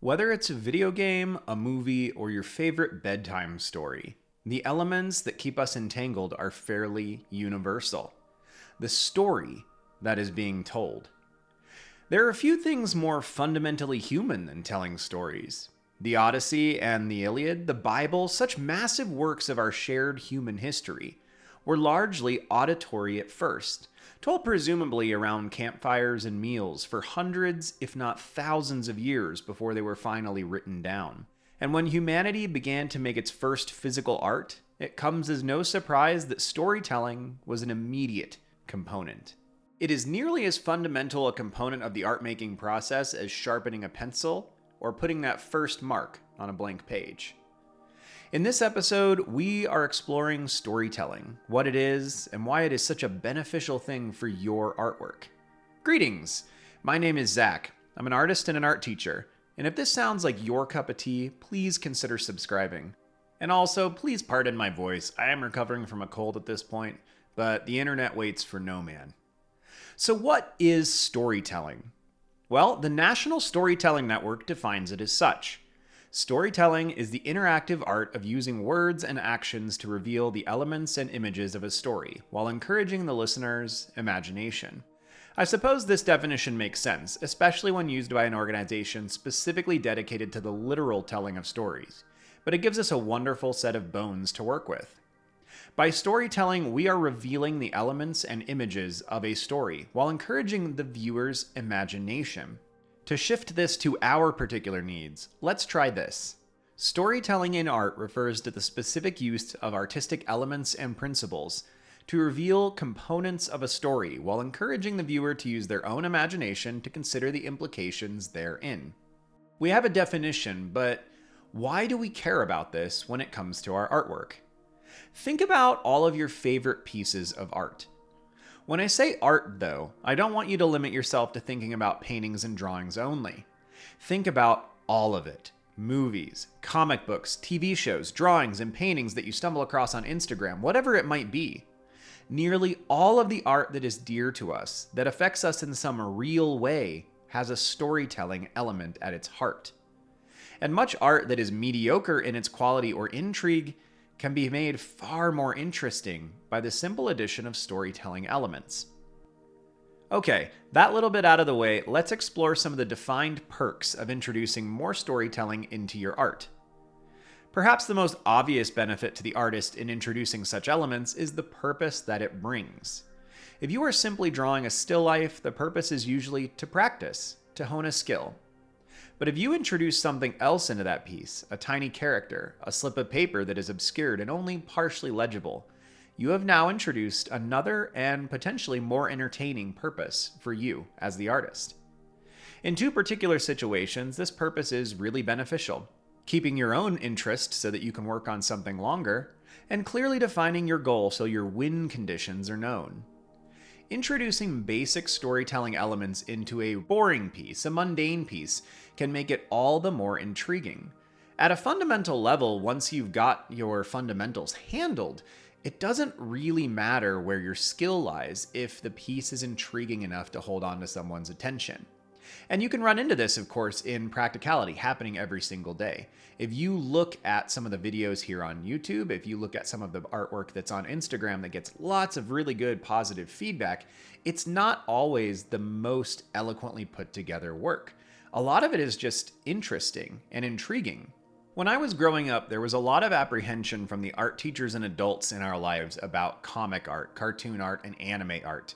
Whether it's a video game, a movie, or your favorite bedtime story, the elements that keep us entangled are fairly universal. The story that is being told. There are a few things more fundamentally human than telling stories. The Odyssey and the Iliad, the Bible, such massive works of our shared human history, were largely auditory at first, told presumably around campfires and meals for hundreds, if not thousands of years before they were finally written down. And when humanity began to make its first physical art, it comes as no surprise that storytelling was an immediate component. It is nearly as fundamental a component of the art-making process as sharpening a pencil or putting that first mark on a blank page. In this episode, we are exploring storytelling, what it is, and why it is such a beneficial thing for your artwork. Greetings! My name is Zach. I'm an artist and an art teacher, and if this sounds like your cup of tea, please consider subscribing. And also, please pardon my voice. I am recovering from a cold at this point, but the internet waits for no man. So what is storytelling? Well, the National Storytelling Network defines it as such. Storytelling is the interactive art of using words and actions to reveal the elements and images of a story, while encouraging the listener's imagination. I suppose this definition makes sense, especially when used by an organization specifically dedicated to the literal telling of stories, but it gives us a wonderful set of bones to work with. By storytelling, we are revealing the elements and images of a story, while encouraging the viewer's imagination. To shift this to our particular needs, let's try this. Storytelling in art refers to the specific use of artistic elements and principles to reveal components of a story while encouraging the viewer to use their own imagination to consider the implications therein. We have a definition, but why do we care about this when it comes to our artwork? Think about all of your favorite pieces of art. When I say art, though, I don't want you to limit yourself to thinking about paintings and drawings only. Think about all of it. Movies, comic books, TV shows, drawings, and paintings that you stumble across on Instagram, whatever it might be. Nearly all of the art that is dear to us, that affects us in some real way, has a storytelling element at its heart. And much art that is mediocre in its quality or intrigue can be made far more interesting by the simple addition of storytelling elements. Okay, that little bit out of the way, let's explore some of the defined perks of introducing more storytelling into your art. Perhaps the most obvious benefit to the artist in introducing such elements is the purpose that it brings. If you are simply drawing a still life, the purpose is usually to practice, to hone a skill. But if you introduce something else into that piece, a tiny character, a slip of paper that is obscured and only partially legible, you have now introduced another and potentially more entertaining purpose for you as the artist. In two particular situations, this purpose is really beneficial: keeping your own interest so that you can work on something longer, and clearly defining your goal so your win conditions are known. Introducing basic storytelling elements into a boring piece, a mundane piece, can make it all the more intriguing. At a fundamental level, once you've got your fundamentals handled, it doesn't really matter where your skill lies if the piece is intriguing enough to hold on to someone's attention. And you can run into this, of course, in practicality, happening every single day. If you look at some of the videos here on YouTube, if you look at some of the artwork that's on Instagram that gets lots of really good positive feedback, it's not always the most eloquently put together work. A lot of it is just interesting and intriguing. When I was growing up, there was a lot of apprehension from the art teachers and adults in our lives about comic art, cartoon art, and anime art.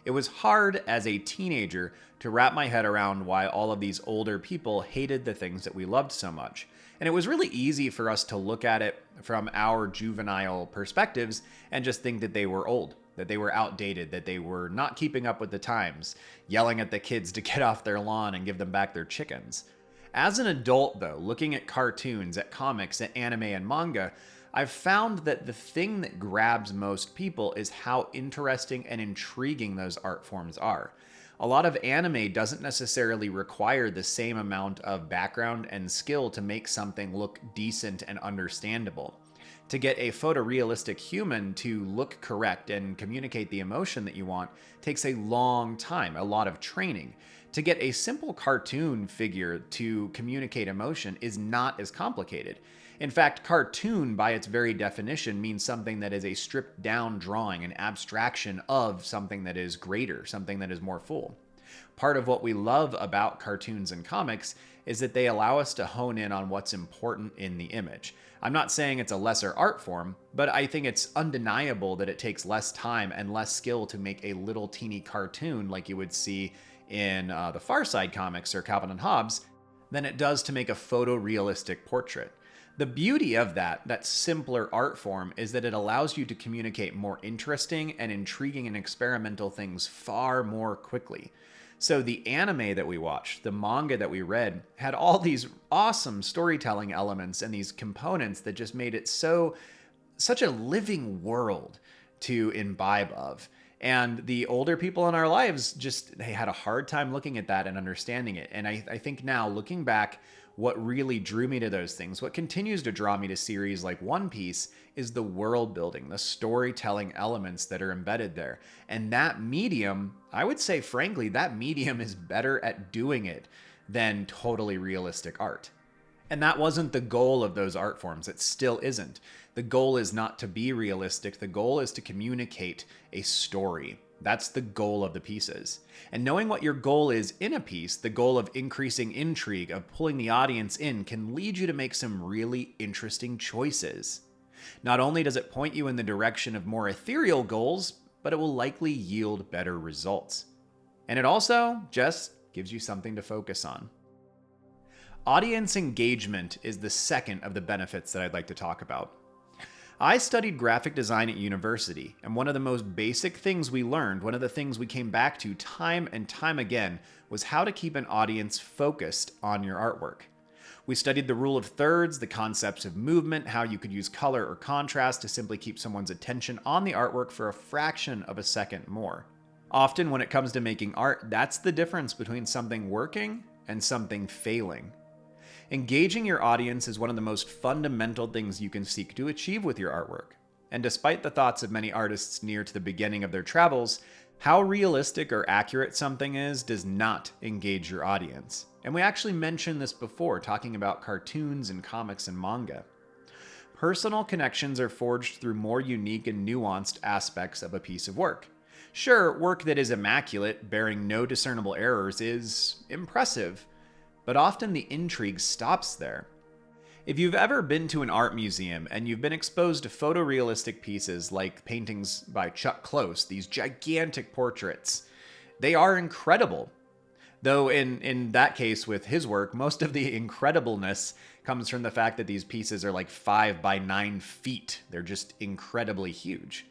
It was hard as a teenager to wrap my head around why all of these older people hated the things that we loved so much. And it was really easy for us to look at it from our juvenile perspectives and just think that they were old, that they were outdated, that they were not keeping up with the times, yelling at the kids to get off their lawn and give them back their chickens. As an adult, though, looking at cartoons, at comics, at anime and manga, I've found that the thing that grabs most people is how interesting and intriguing those art forms are. A lot of anime doesn't necessarily require the same amount of background and skill to make something look decent and understandable. To get a photorealistic human to look correct and communicate the emotion that you want takes a long time, a lot of training. To get a simple cartoon figure to communicate emotion is not as complicated. In fact, cartoon by its very definition means something that is a stripped down drawing, an abstraction of something that is greater, something that is more full. Part of what we love about cartoons and comics is that they allow us to hone in on what's important in the image. I'm not saying it's a lesser art form, but I think it's undeniable that it takes less time and less skill to make a little teeny cartoon like you would see in the Far Side comics or Calvin and Hobbes than it does to make a photorealistic portrait. The beauty of that simpler art form is that it allows you to communicate more interesting and intriguing and experimental things far more quickly. So the anime that we watched, the manga that we read, had all these awesome storytelling elements and these components that just made it such a living world to imbibe of. And the older people in our lives they had a hard time looking at that and understanding it. And I think now, looking back, what really drew me to those things, what continues to draw me to series like One Piece, is the world building, the storytelling elements that are embedded there. And that medium, I would say, frankly, that medium is better at doing it than totally realistic art. And that wasn't the goal of those art forms. It still isn't. The goal is not to be realistic. The goal is to communicate a story. That's the goal of the pieces. And knowing what your goal is in a piece, the goal of increasing intrigue, of pulling the audience in, can lead you to make some really interesting choices. Not only does it point you in the direction of more ethereal goals, but it will likely yield better results. And it also just gives you something to focus on. Audience engagement is the second of the benefits that I'd like to talk about. I studied graphic design at university, and one of the most basic things we learned, one of the things we came back to time and time again, was how to keep an audience focused on your artwork. We studied the rule of thirds, the concepts of movement, how you could use color or contrast to simply keep someone's attention on the artwork for a fraction of a second more. Often when it comes to making art, that's the difference between something working and something failing. Engaging your audience is one of the most fundamental things you can seek to achieve with your artwork. And despite the thoughts of many artists near to the beginning of their travels, how realistic or accurate something is does not engage your audience. And we actually mentioned this before, talking about cartoons and comics and manga. Personal connections are forged through more unique and nuanced aspects of a piece of work. Sure, work that is immaculate, bearing no discernible errors, is impressive, but often the intrigue stops there. If you've ever been to an art museum and you've been exposed to photorealistic pieces like paintings by Chuck Close, these gigantic portraits, they are incredible. Though in that case with his work, most of the incredibleness comes from the fact that these pieces are like 5 by 9 feet. They're just incredibly huge.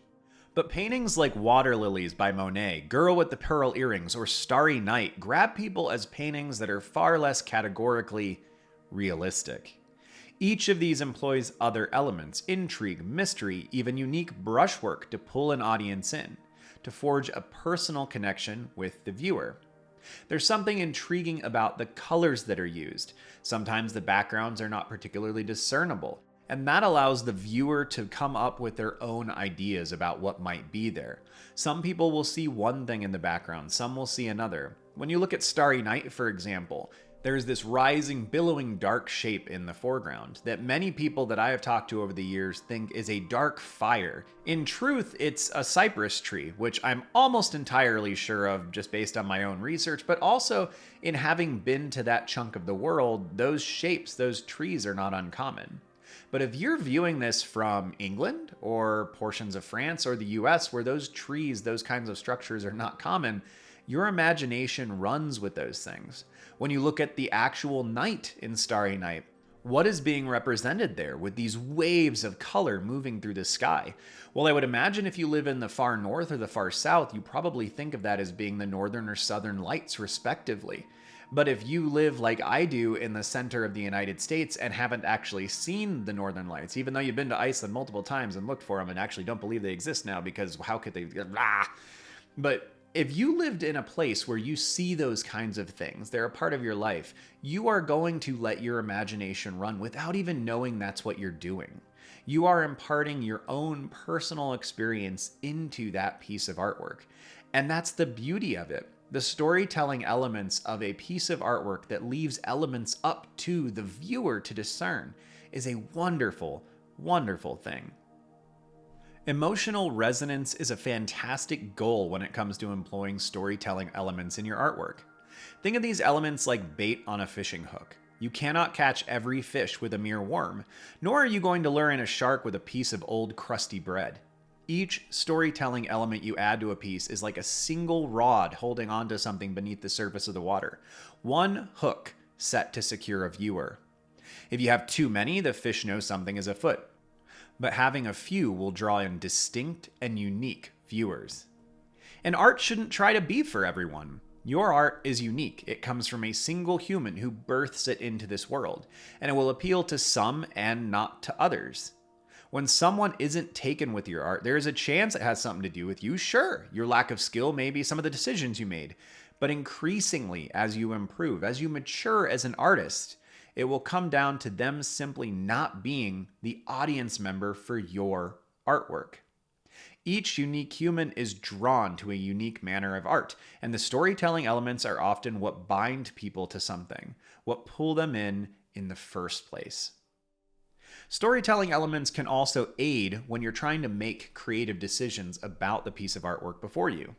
But paintings like Water Lilies by Monet, Girl with the Pearl Earrings, or Starry Night grab people as paintings that are far less categorically realistic. Each of these employs other elements, intrigue, mystery, even unique brushwork to pull an audience in, to forge a personal connection with the viewer. There's something intriguing about the colors that are used. Sometimes the backgrounds are not particularly discernible, and that allows the viewer to come up with their own ideas about what might be there. Some people will see one thing in the background, some will see another. When you look at Starry Night, for example, there's this rising, billowing dark shape in the foreground that many people that I have talked to over the years think is a dark fire. In truth, it's a cypress tree, which I'm almost entirely sure of just based on my own research, but also in having been to that chunk of the world, those shapes, those trees are not uncommon. But if you're viewing this from England or portions of France or the US where those trees, those kinds of structures are not common, your imagination runs with those things. When you look at the actual night in Starry Night, what is being represented there with these waves of color moving through the sky? Well, I would imagine if you live in the far north or the far south, you probably think of that as being the northern or southern lights, respectively. But if you live like I do in the center of the United States and haven't actually seen the northern lights, even though you've been to Iceland multiple times and looked for them and actually don't believe they exist now because how could they? But if you lived in a place where you see those kinds of things, they're a part of your life, you are going to let your imagination run without even knowing that's what you're doing. You are imparting your own personal experience into that piece of artwork. And that's the beauty of it. the storytelling elements of a piece of artwork that leaves elements up to the viewer to discern is a wonderful, wonderful thing. Emotional resonance is a fantastic goal when it comes to employing storytelling elements in your artwork. Think of these elements like bait on a fishing hook. You cannot catch every fish with a mere worm, nor are you going to lure in a shark with a piece of old crusty bread. Each storytelling element you add to a piece is like a single rod holding onto something beneath the surface of the water. One hook set to secure a viewer. If you have too many, the fish knows something is afoot. But having a few will draw in distinct and unique viewers. And art shouldn't try to be for everyone. Your art is unique. It comes from a single human who births it into this world, and it will appeal to some and not to others. When someone isn't taken with your art, there is a chance it has something to do with you. Sure, your lack of skill may be some of the decisions you made, but increasingly, as you improve, as you mature as an artist, it will come down to them simply not being the audience member for your artwork. Each unique human is drawn to a unique manner of art, and the storytelling elements are often what bind people to something, what pull them in the first place. Storytelling elements can also aid when you're trying to make creative decisions about the piece of artwork before you.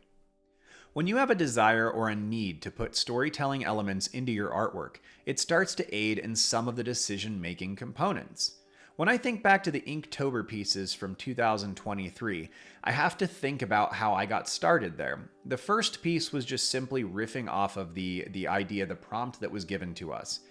When you have a desire or a need to put storytelling elements into your artwork, it starts to aid in some of the decision-making components. When I think back to the Inktober pieces from 2023, I have to think about how I got started there. The first piece was just simply riffing off of the idea, the prompt that was given to us.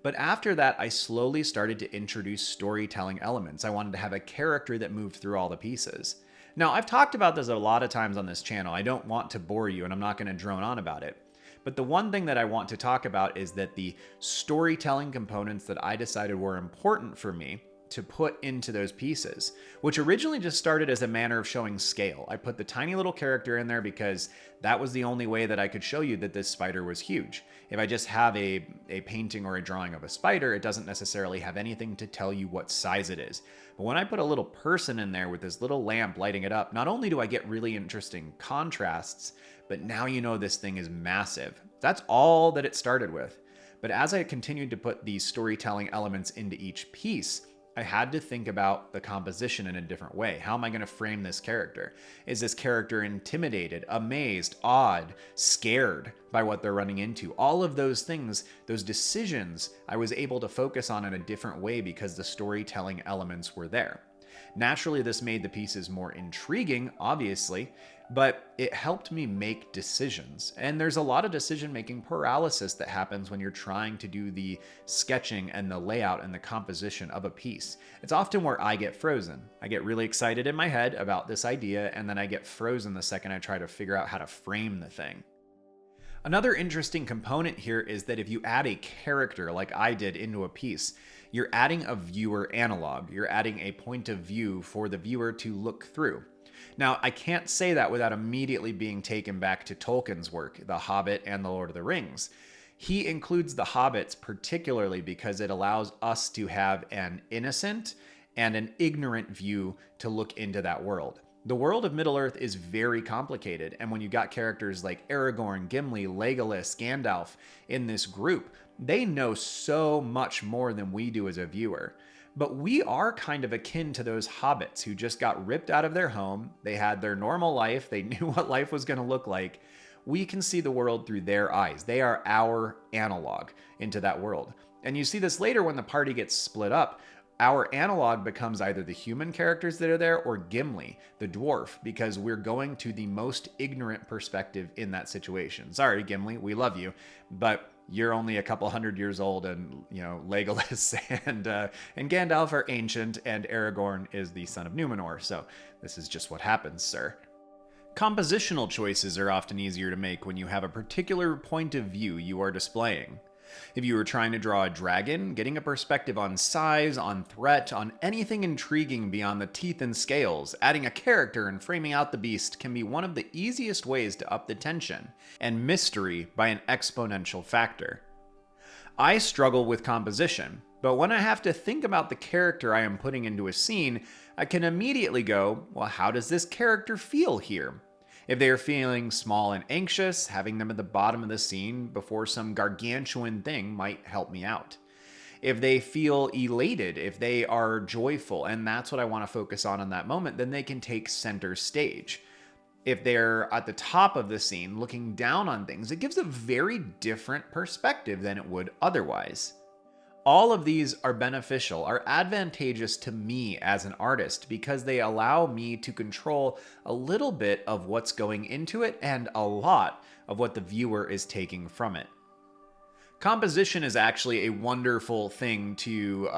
But after that, I slowly started to introduce storytelling elements. I wanted to have a character that moved through all the pieces. Now, I've talked about this a lot of times on this channel. I don't want to bore you, and I'm not going to drone on about it. But the one thing that I want to talk about is that the storytelling components that I decided were important for me to put into those pieces, which originally just started as a manner of showing scale. I put the tiny little character in there because that was the only way that I could show you that this spider was huge. If I just have a painting or a drawing of a spider, it doesn't necessarily have anything to tell you what size it is. But when I put a little person in there with this little lamp lighting it up, not only do I get really interesting contrasts, but now you know this thing is massive. That's all that it started with. But as I continued to put these storytelling elements into each piece, I had to think about the composition in a different way. How am I going to frame this character? Is this character intimidated, amazed, awed, scared by what they're running into? All of those things, those decisions, I was able to focus on in a different way because the storytelling elements were there. Naturally, this made the pieces more intriguing, obviously, but it helped me make decisions. And there's a lot of decision-making paralysis that happens when you're trying to do the sketching and the layout and the composition of a piece. It's often where I get frozen. I get really excited in my head about this idea, and then I get frozen the second I try to figure out how to frame the thing. Another interesting component here is that if you add a character like I did into a piece, you're adding a viewer analog. You're adding a point of view for the viewer to look through. Now, I can't say that without immediately being taken back to Tolkien's work, The Hobbit and The Lord of the Rings. He includes the hobbits particularly because it allows us to have an innocent and an ignorant view to look into that world. The world of Middle-earth is very complicated, and when you got characters like Aragorn, Gimli, Legolas, Gandalf in this group, they know so much more than we do as a viewer. But we are kind of akin to those hobbits who just got ripped out of their home. They had their normal life. They knew what life was going to look like. We can see the world through their eyes. They are our analog into that world. And you see this later when the party gets split up. Our analog becomes either the human characters that are there or Gimli, the dwarf, because we're going to the most ignorant perspective in that situation. Sorry, Gimli, we love you, but you're only a couple hundred years old, and Legolas and Gandalf are ancient, and Aragorn is the son of Numenor. So this is just what happens, sir. Compositional choices are often easier to make when you have a particular point of view you are displaying. If you were trying to draw a dragon, getting a perspective on size, on threat, on anything intriguing beyond the teeth and scales, adding a character and framing out the beast can be one of the easiest ways to up the tension and mystery by an exponential factor. I struggle with composition, but when I have to think about the character I am putting into a scene, I can immediately go, well, how does this character feel here? If they are feeling small and anxious, having them at the bottom of the scene before some gargantuan thing might help me out. If they feel elated, if they are joyful, and that's what I want to focus on in that moment, then they can take center stage. If they're at the top of the scene looking down on things, it gives a very different perspective than it would otherwise. All of these are beneficial, are advantageous to me as an artist because they allow me to control a little bit of what's going into it and a lot of what the viewer is taking from it. Composition is actually a wonderful thing to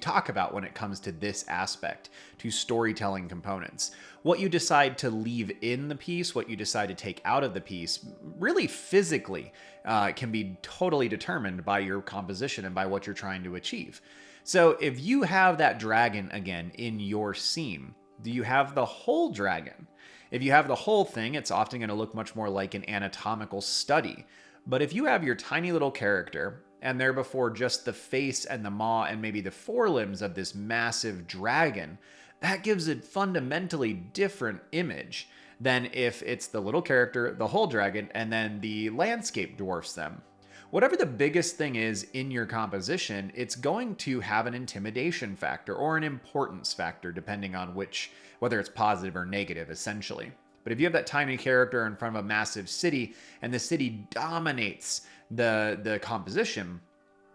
talk about when it comes to this aspect, to storytelling components. What you decide to leave in the piece, what you decide to take out of the piece, really physically can be totally determined by your composition and by what you're trying to achieve. So if you have that dragon again in your scene, do you have the whole dragon? If you have the whole thing, it's often going to look much more like an anatomical study. But if you have your tiny little character, and they're before just the face and the maw and maybe the forelimbs of this massive dragon, that gives a fundamentally different image than if it's the little character, the whole dragon, and then the landscape dwarfs them. Whatever the biggest thing is in your composition, it's going to have an intimidation factor or an importance factor, depending on whether it's positive or negative, essentially. But if you have that tiny character in front of a massive city and the city dominates the composition,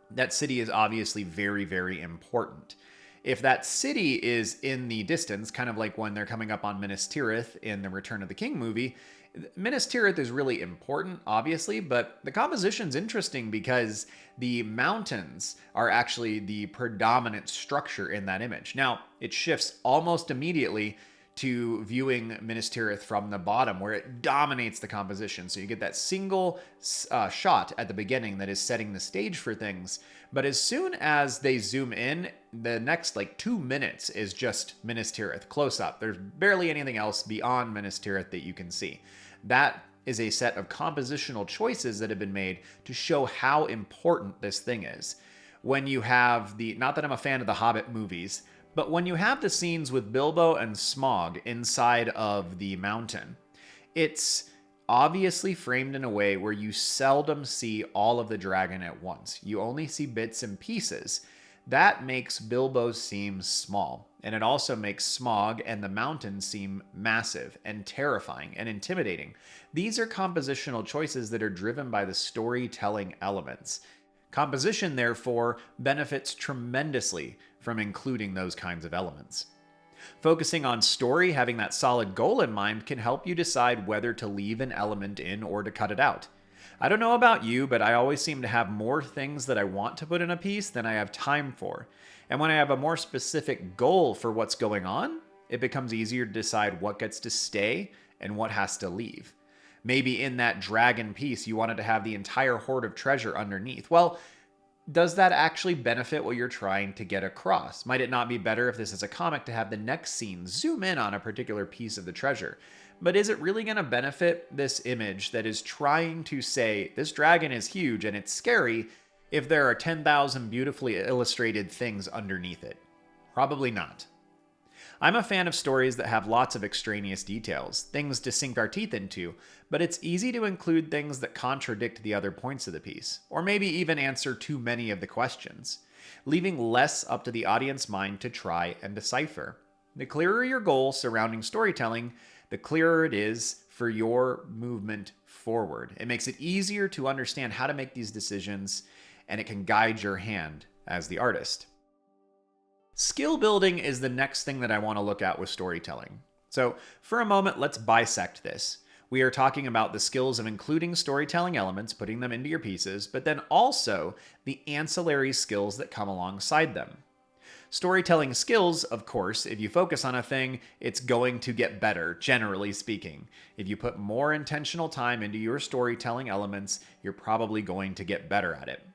that city is obviously very, very important. If that city is in the distance, kind of like when they're coming up on Minas Tirith in the Return of the King movie, Minas Tirith is really important, obviously, but the composition's interesting because the mountains are actually the predominant structure in that image. Now, it shifts almost immediately to viewing Minas Tirith from the bottom, where it dominates the composition. So you get that single shot at the beginning that is setting the stage for things. But as soon as they zoom in, the next 2 minutes is just Minas Tirith, close up. There's barely anything else beyond Minas Tirith that you can see. That is a set of compositional choices that have been made to show how important this thing is. When you have not that I'm a fan of the Hobbit movies, but when you have the scenes with Bilbo and Smaug inside of the mountain, it's obviously framed in a way where you seldom see all of the dragon at once. You only see bits and pieces. That makes Bilbo seem small, and it also makes Smaug and the mountain seem massive and terrifying and intimidating. These are compositional choices that are driven by the storytelling elements. Composition, therefore, benefits tremendously from including those kinds of elements. Focusing on story, having that solid goal in mind, can help you decide whether to leave an element in or to cut it out. I don't know about you, but I always seem to have more things that I want to put in a piece than I have time for. And when I have a more specific goal for what's going on, it becomes easier to decide what gets to stay and what has to leave. Maybe in that dragon piece, you wanted to have the entire hoard of treasure underneath. Well, does that actually benefit what you're trying to get across? Might it not be better if this is a comic to have the next scene zoom in on a particular piece of the treasure? But is it really going to benefit this image that is trying to say this dragon is huge and it's scary if there are 10,000 beautifully illustrated things underneath it? Probably not. I'm a fan of stories that have lots of extraneous details, things to sink our teeth into, but it's easy to include things that contradict the other points of the piece, or maybe even answer too many of the questions, leaving less up to the audience mind to try and decipher. The clearer your goal surrounding storytelling, the clearer it is for your movement forward. It makes it easier to understand how to make these decisions, and it can guide your hand as the artist. Skill building is the next thing that I want to look at with storytelling. So for a moment, let's bisect this. We are talking about the skills of including storytelling elements, putting them into your pieces, but then also the ancillary skills that come alongside them. Storytelling skills, of course, if you focus on a thing, it's going to get better, generally speaking. If you put more intentional time into your storytelling elements, you're probably going to get better at it.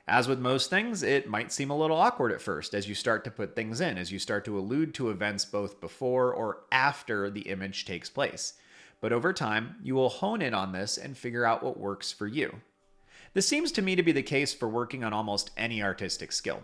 As with most things, it might seem a little awkward at first as you start to put things in, as you start to allude to events both before or after the image takes place. But over time, you will hone in on this and figure out what works for you. This seems to me to be the case for working on almost any artistic skill.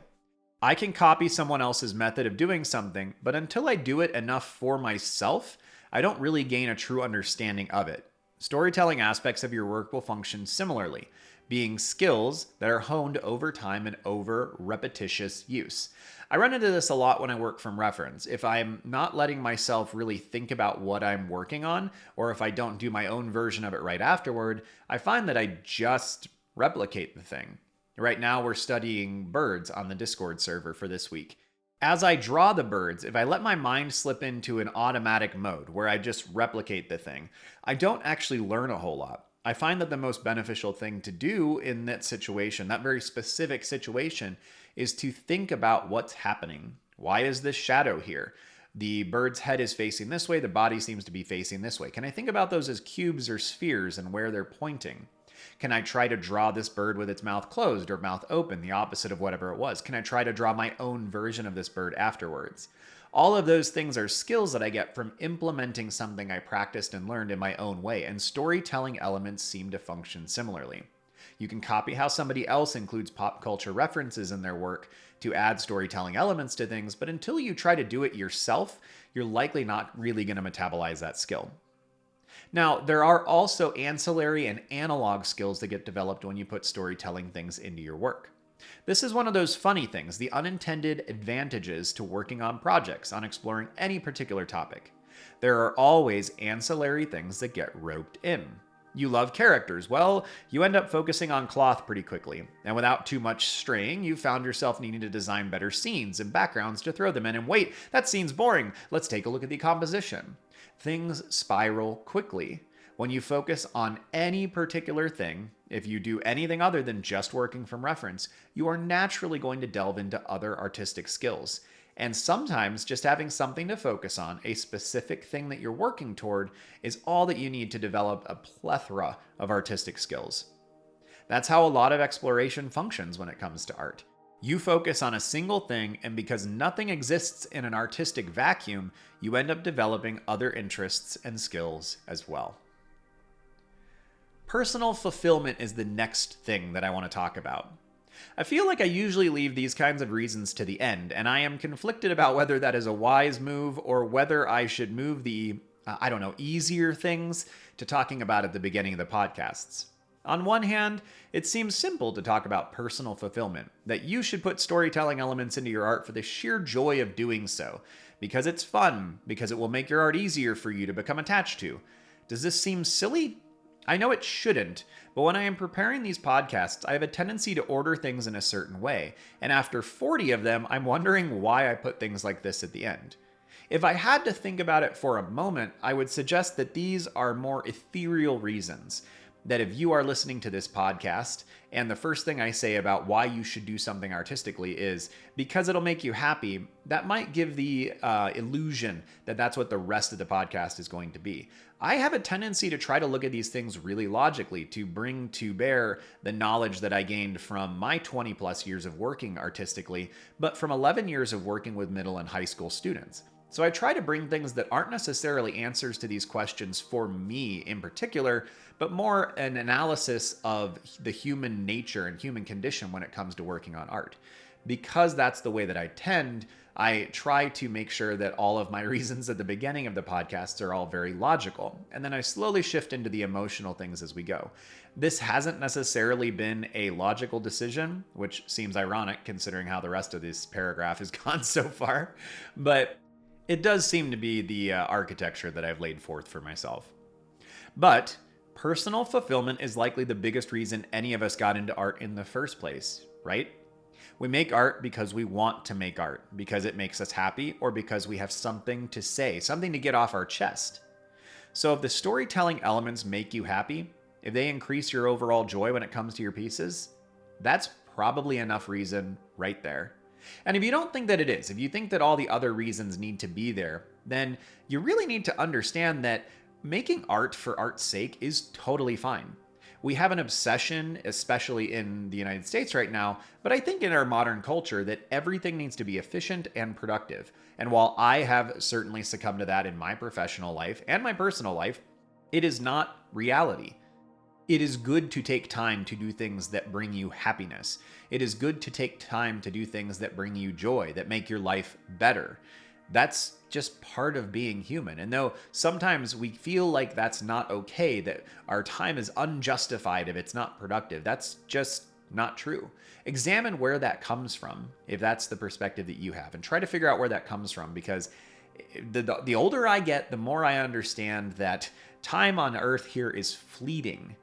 I can copy someone else's method of doing something, but until I do it enough for myself, I don't really gain a true understanding of it. Storytelling aspects of your work will function similarly, being skills that are honed over time and over repetitious use. I run into this a lot when I work from reference. If I'm not letting myself really think about what I'm working on, or if I don't do my own version of it right afterward, I find that I just replicate the thing. Right now, we're studying birds on the Discord server for this week. As I draw the birds, if I let my mind slip into an automatic mode where I just replicate the thing, I don't actually learn a whole lot. I find that the most beneficial thing to do in that situation, that very specific situation, is to think about what's happening. Why is this shadow here? The bird's head is facing this way, the body seems to be facing this way. Can I think about those as cubes or spheres and where they're pointing? Can I try to draw this bird with its mouth closed or mouth open, the opposite of whatever it was? Can I try to draw my own version of this bird afterwards? All of those things are skills that I get from implementing something I practiced and learned in my own way, and storytelling elements seem to function similarly. You can copy how somebody else includes pop culture references in their work to add storytelling elements to things, but until you try to do it yourself, you're likely not really going to metabolize that skill. Now, there are also ancillary and analog skills that get developed when you put storytelling things into your work. This is one of those funny things, the unintended advantages to working on projects, on exploring any particular topic. There are always ancillary things that get roped in. You love characters. Well, you end up focusing on cloth pretty quickly, and without too much straying, you found yourself needing to design better scenes and backgrounds to throw them in, and wait, that scene's boring. Let's take a look at the composition. Things spiral quickly. When you focus on any particular thing, if you do anything other than just working from reference, you are naturally going to delve into other artistic skills. And sometimes just having something to focus on, a specific thing that you're working toward, is all that you need to develop a plethora of artistic skills. That's how a lot of exploration functions when it comes to art. You focus on a single thing, and because nothing exists in an artistic vacuum, you end up developing other interests and skills as well. Personal fulfillment is the next thing that I want to talk about. I feel like I usually leave these kinds of reasons to the end, and I am conflicted about whether that is a wise move or whether I should move the, easier things to talking about at the beginning of the podcasts. On one hand, it seems simple to talk about personal fulfillment, that you should put storytelling elements into your art for the sheer joy of doing so, because it's fun, because it will make your art easier for you to become attached to. Does this seem silly? I know it shouldn't, but when I am preparing these podcasts, I have a tendency to order things in a certain way, and after 40 of them, I'm wondering why I put things like this at the end. If I had to think about it for a moment, I would suggest that these are more ethereal reasons. That if you are listening to this podcast, and the first thing I say about why you should do something artistically is because it'll make you happy, that might give the illusion that that's what the rest of the podcast is going to be. I have a tendency to try to look at these things really logically, to bring to bear the knowledge that I gained from my 20 plus years of working artistically, but from 11 years of working with middle and high school students. So I try to bring things that aren't necessarily answers to these questions for me in particular, but more an analysis of the human nature and human condition when it comes to working on art. Because that's the way that I tend, I try to make sure that all of my reasons at the beginning of the podcasts are all very logical, and then I slowly shift into the emotional things as we go. This hasn't necessarily been a logical decision, which seems ironic considering how the rest of this paragraph has gone so far, but it does seem to be the architecture that I've laid forth for myself. But personal fulfillment is likely the biggest reason any of us got into art in the first place, right? We make art because we want to make art, because it makes us happy, or because we have something to say, something to get off our chest. So if the storytelling elements make you happy, if they increase your overall joy when it comes to your pieces, that's probably enough reason right there. And if you don't think that it is, if you think that all the other reasons need to be there, then you really need to understand that making art for art's sake is totally fine. We have an obsession, especially in the United States right now, but I think in our modern culture that everything needs to be efficient and productive. And while I have certainly succumbed to that in my professional life and my personal life, it is not reality. It is good to take time to do things that bring you happiness. It is good to take time to do things that bring you joy, that make your life better. That's just part of being human. And though sometimes we feel like that's not okay, that our time is unjustified if it's not productive, that's just not true. Examine where that comes from, if that's the perspective that you have, and try to figure out where that comes from, because the older I get, the more I understand that time on earth here is fleeting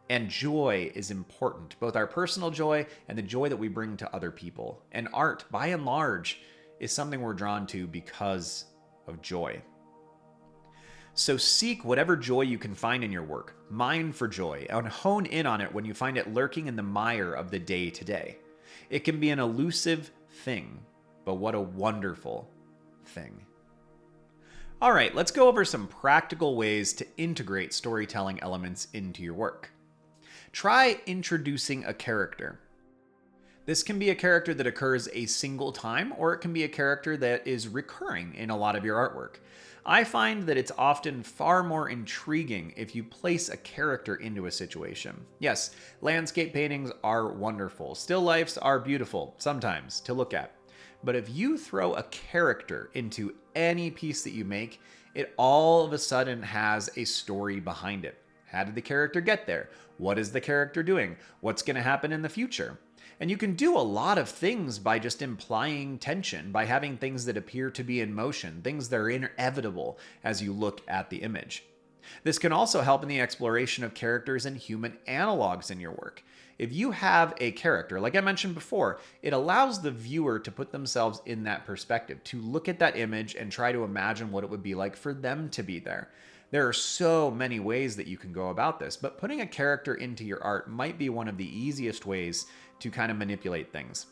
and joy is important, both our personal joy and the joy that we bring to other people. And art, by and large, is something we're drawn to because of joy. So seek whatever joy you can find in your work, mine for joy, and hone in on it when you find it lurking in the mire of the day to day. It can be an elusive thing, but what a wonderful thing. All right, let's go over some practical ways to integrate storytelling elements into your work. Try introducing a character. This can be a character that occurs a single time, or it can be a character that is recurring in a lot of your artwork. I find that it's often far more intriguing if you place a character into a situation. Yes, landscape paintings are wonderful. Still lifes are beautiful, sometimes, to look at. But if you throw a character into any piece that you make, it all of a sudden has a story behind it. How did the character get there? What is the character doing? What's going to happen in the future? And you can do a lot of things by just implying tension, by having things that appear to be in motion, things that are inevitable as you look at the image. This can also help in the exploration of characters and human analogs in your work. If you have a character, like I mentioned before, it allows the viewer to put themselves in that perspective, to look at that image and try to imagine what it would be like for them to be there. There are so many ways that you can go about this, but putting a character into your art might be one of the easiest ways to kind of manipulate things.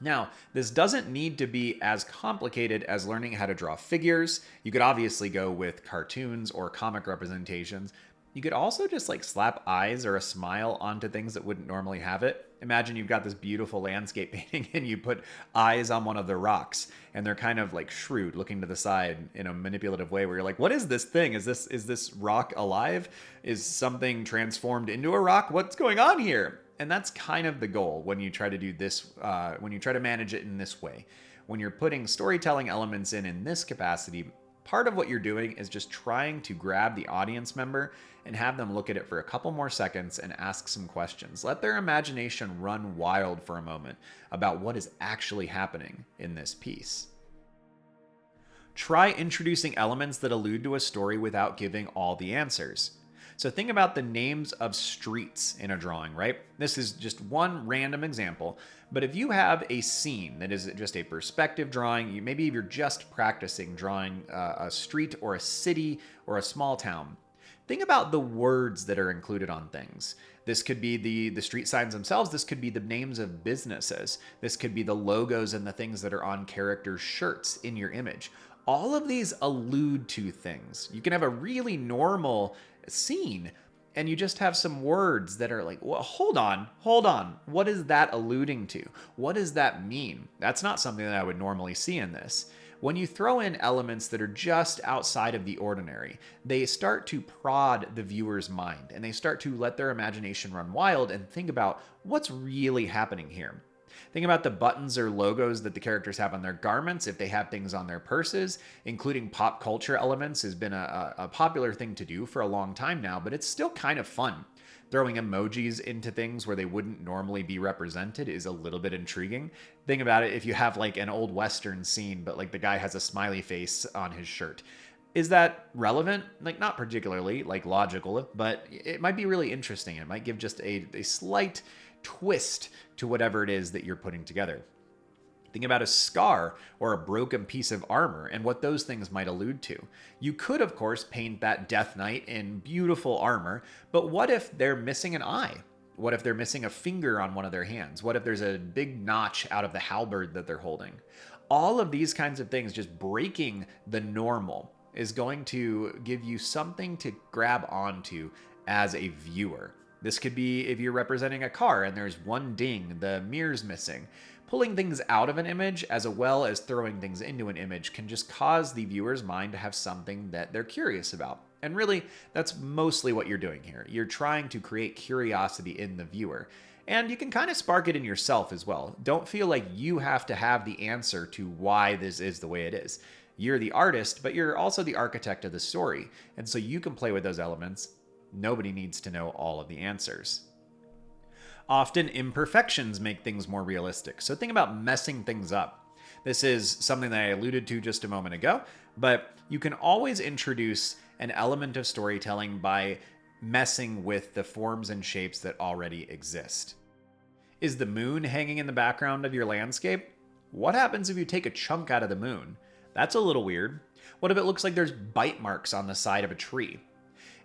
Now, this doesn't need to be as complicated as learning how to draw figures. You could obviously go with cartoons or comic representations. You could also just like slap eyes or a smile onto things that wouldn't normally have it. Imagine you've got this beautiful landscape painting and you put eyes on one of the rocks and they're kind of like shrewd, looking to the side in a manipulative way where you're like, what is this thing? Is this rock alive? Is something transformed into a rock? What's going on here? And that's kind of the goal when you try to do this, when you try to manage it in this way. When you're putting storytelling elements in this capacity, part of what you're doing is just trying to grab the audience member and have them look at it for a couple more seconds and ask some questions. Let their imagination run wild for a moment about what is actually happening in this piece. Try introducing elements that allude to a story without giving all the answers. So think about the names of streets in a drawing, right? This is just one random example, but if you have a scene that is just a perspective drawing, maybe you're just practicing drawing a street or a city or a small town, think about the words that are included on things. This could be the street signs themselves. This could be the names of businesses. This could be the logos and the things that are on characters' shirts in your image. All of these allude to things. You can have a really normal scene and you just have some words that are like, well, hold on. What is that alluding to? What does that mean? That's not something that I would normally see in this. When you throw in elements that are just outside of the ordinary, they start to prod the viewer's mind and they start to let their imagination run wild and think about what's really happening here. Think about the buttons or logos that the characters have on their garments, if they have things on their purses. Including pop culture elements has been a popular thing to do for a long time now, but it's still kind of fun. Throwing emojis into things where they wouldn't normally be represented is a little bit intriguing. Think about it if you have like an old Western scene, but like the guy has a smiley face on his shirt. Is that relevant? Like not particularly, like logical, but it might be really interesting. It might give just a slight twist to whatever it is that you're putting together. Think about a scar or a broken piece of armor and what those things might allude to. You could, of course, paint that Death Knight in beautiful armor, but what if they're missing an eye? What if they're missing a finger on one of their hands? What if there's a big notch out of the halberd that they're holding? All of these kinds of things, just breaking the normal, is going to give you something to grab onto as a viewer. This could be if you're representing a car and there's one ding, the mirror's missing. Pulling things out of an image as well as throwing things into an image can just cause the viewer's mind to have something that they're curious about. And really, that's mostly what you're doing here. You're trying to create curiosity in the viewer. And you can kind of spark it in yourself as well. Don't feel like you have to have the answer to why this is the way it is. You're the artist, but you're also the architect of the story. And so you can play with those elements. Nobody needs to know all of the answers. Often imperfections make things more realistic. So think about messing things up. This is something that I alluded to just a moment ago, but you can always introduce an element of storytelling by messing with the forms and shapes that already exist. Is the moon hanging in the background of your landscape? What happens if you take a chunk out of the moon? That's a little weird. What if it looks like there's bite marks on the side of a tree?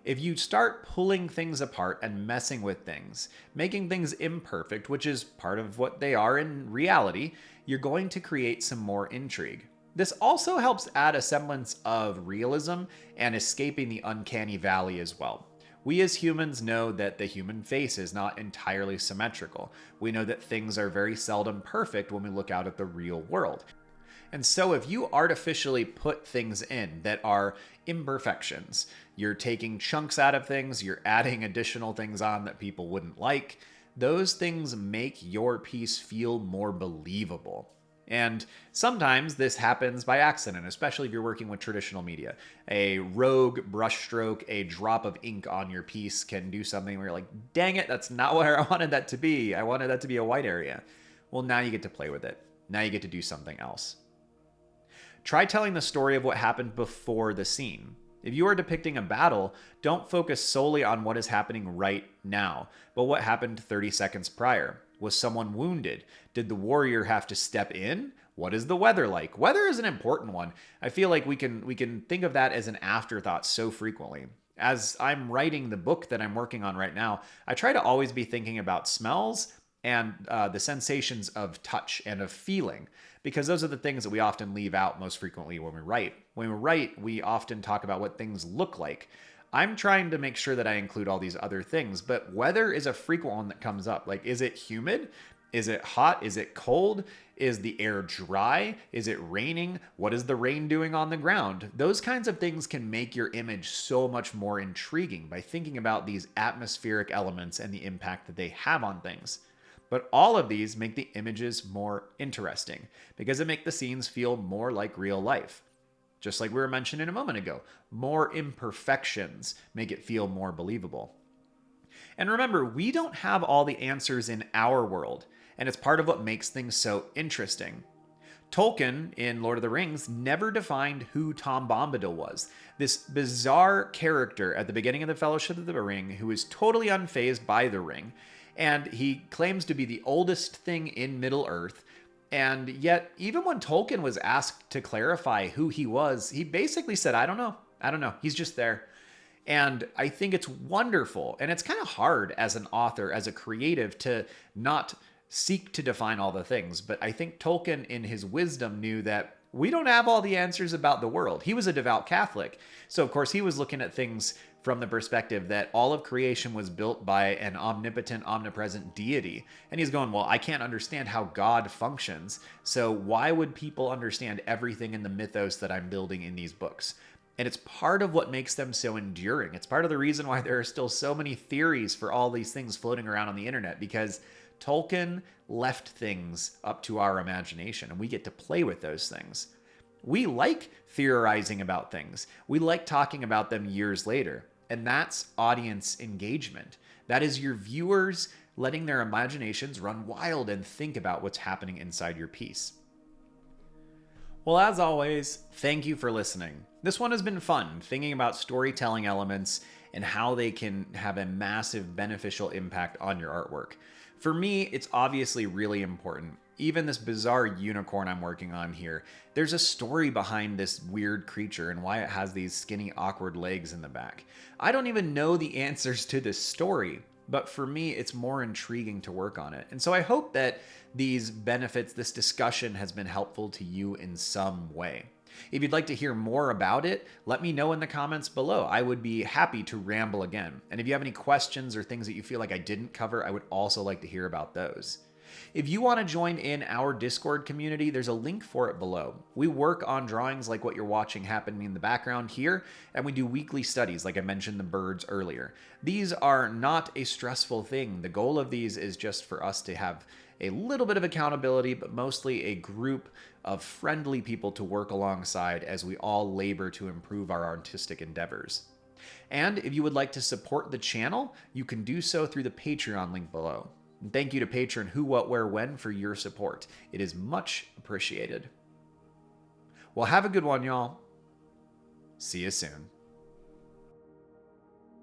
If you start pulling things apart and messing with things, making things imperfect, which is part of what they are in reality, you're going to create some more intrigue. This also helps add a semblance of realism and escaping the uncanny valley as well. We as humans know that the human face is not entirely symmetrical. We know that things are very seldom perfect when we look out at the real world. And so if you artificially put things in that are imperfections, you're taking chunks out of things, you're adding additional things on that people wouldn't like, those things make your piece feel more believable. And sometimes this happens by accident, especially if you're working with traditional media. A rogue brushstroke, a drop of ink on your piece can do something where you're like, dang it, that's not where I wanted that to be. I wanted that to be a white area. Well, now you get to play with it. Now you get to do something else. Try telling the story of what happened before the scene. If you are depicting a battle, don't focus solely on what is happening right now, but what happened 30 seconds prior. Was someone wounded? Did the warrior have to step in? What is the weather like? Weather is an important one. I feel like we can think of that as an afterthought so frequently. As I'm writing the book that I'm working on right now, I try to always be thinking about smells and the sensations of touch and of feeling, because those are the things that we often leave out most frequently when we write. When we write, we often talk about what things look like. I'm trying to make sure that I include all these other things, but weather is a frequent one that comes up. Like, is it humid? Is it hot? Is it cold? Is the air dry? Is it raining? What is the rain doing on the ground? Those kinds of things can make your image so much more intriguing by thinking about these atmospheric elements and the impact that they have on things. But all of these make the images more interesting because they make the scenes feel more like real life. Just like we were mentioning a moment ago, more imperfections make it feel more believable. And remember, we don't have all the answers in our world, and it's part of what makes things so interesting. Tolkien in Lord of the Rings never defined who Tom Bombadil was, this bizarre character at the beginning of the Fellowship of the Ring who is totally unfazed by the ring, and he claims to be the oldest thing in Middle-earth. And yet, even when Tolkien was asked to clarify who he was, he basically said, I don't know. He's just there. And I think it's wonderful. And it's kind of hard as an author, as a creative, to not seek to define all the things. But I think Tolkien, in his wisdom, knew that we don't have all the answers about the world. He was a devout Catholic. So, of course, he was looking at things from the perspective that all of creation was built by an omnipotent, omnipresent deity. And he's going, well, I can't understand how God functions, so why would people understand everything in the mythos that I'm building in these books? And it's part of what makes them so enduring. It's part of the reason why there are still so many theories for all these things floating around on the internet, because Tolkien left things up to our imagination, and we get to play with those things. We like theorizing about things. We like talking about them years later. And that's audience engagement. That is your viewers letting their imaginations run wild and think about what's happening inside your piece. Well, as always, thank you for listening. This one has been fun, thinking about storytelling elements and how they can have a massive beneficial impact on your artwork. For me, it's obviously really important. Even this bizarre unicorn I'm working on here, there's a story behind this weird creature and why it has these skinny, awkward legs in the back. I don't even know the answers to this story, but for me, it's more intriguing to work on it. And so I hope that these benefits, this discussion has been helpful to you in some way. If you'd like to hear more about it, let me know in the comments below. I would be happy to ramble again. And if you have any questions or things that you feel like I didn't cover, I would also like to hear about those. If you want to join in our Discord community, there's a link for it below. We work on drawings like what you're watching happening in the background here, and we do weekly studies, like I mentioned the birds earlier. These are not a stressful thing. The goal of these is just for us to have a little bit of accountability, but mostly a group of friendly people to work alongside as we all labor to improve our artistic endeavors. And if you would like to support the channel, you can do so through the Patreon link below. And thank you to patron Who, What, Where, When for your support. It is much appreciated. Well, have a good one, y'all. See you soon.